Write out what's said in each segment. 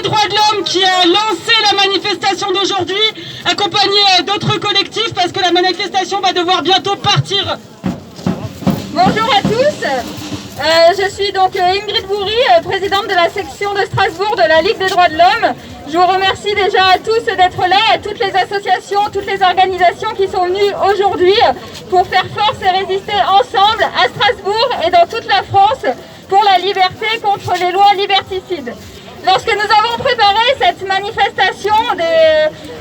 droits de l'homme qui a lancé la manifestation d'aujourd'hui, accompagné d'autres collectifs parce que la manifestation va devoir bientôt partir. Bonjour à tous, je suis donc Ingrid Bourri, présidente de la section de Strasbourg de la Ligue des droits de l'homme. Je vous remercie déjà à tous d'être là, à toutes les associations, toutes les organisations qui sont venues aujourd'hui pour faire force et résister ensemble à Strasbourg et dans toute la France pour la liberté contre les lois liberticides. Lorsque nous avons préparé cette manifestation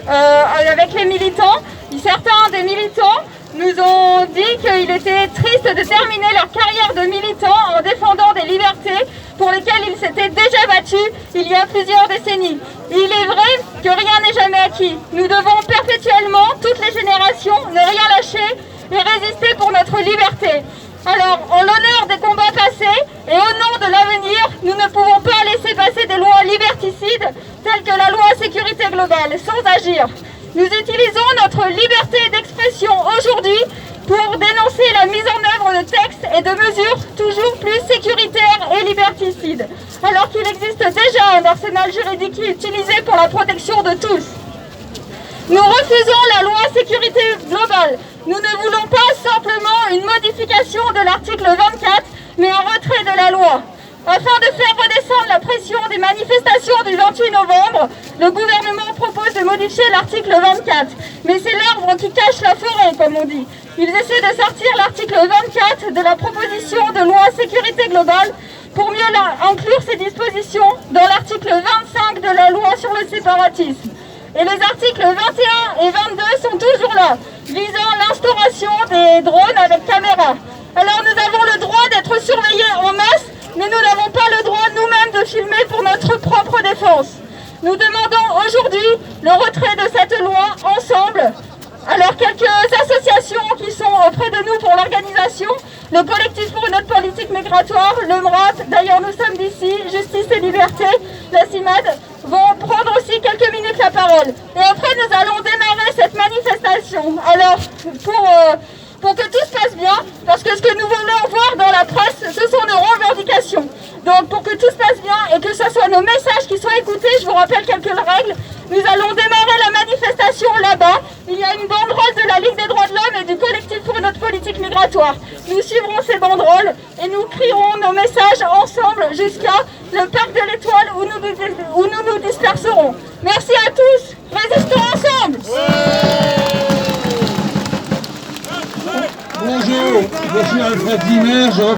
avec les militants, certains des militants nous ont dit qu'il était triste de terminer leur carrière de militants en défendant des libertés pour lesquelles ils s'étaient déjà battus il y a plusieurs décennies. Il est vrai que rien n'est jamais acquis. Nous devons perpétuellement, toutes les générations, ne rien lâcher et résister pour notre liberté. Alors, en l'honneur des combats passés et au nom de l'avenir, nous ne pouvons pas laisser passer des lois liberticides telles que la loi sécurité globale sans agir. Nous utilisons notre liberté d'expression aujourd'hui pour dénoncer la mise en œuvre de textes et de mesures toujours plus sécuritaires et liberticides, alors qu'il existe déjà un arsenal juridique utilisé pour la protection de tous. Nous refusons la loi sécurité globale. Nous ne voulons pas simplement une modification de l'article 24, mais un retrait de la loi. Afin de faire redescendre la pression des manifestations du 28 novembre, le gouvernement propose de modifier l'article 24. Mais c'est l'arbre qui cache la forêt, comme on dit. Ils essaient de sortir l'article 24 de la proposition de loi sécurité globale pour mieux inclure ces dispositions dans l'article 25 de la loi sur le séparatisme. Et les articles 21 et 22 sont toujours là, visant l'instauration des drones avec caméra. Alors nous avons le droit d'être surveillés en masse, mais nous n'avons pas le droit nous-mêmes de filmer pour notre propre défense. Nous demandons aujourd'hui le retrait de cette loi ensemble. Alors quelques associations qui sont auprès de nous pour l'organisation, le collectif pour une autre politique migratoire, le MRAT, d'ailleurs nous sommes d'ici, Justice et Liberté, la CIMAD, vont prendre aussi quelques minutes la parole. Et après nous allons démarrer cette manifestation. Alors pour que tout se passe bien, parce que ce que nous voulons voir dans la presse, ce sont nos revendications. Donc pour que tout se passe bien et que ce soit nos messages qui soient écoutés, je vous rappelle quelques règles. Nous allons démarrer la manifestation là-bas. Il y a une banderole de la Ligue des droits de l'homme et du collectif pour notre politique migratoire. Nous suivrons ces banderoles et nous crierons nos messages ensemble jusqu'à le parc de l'Étoile où nous nous disperserons. Merci à tous. Résistons ensemble. Bonjour, je suis Alfred Zimmer.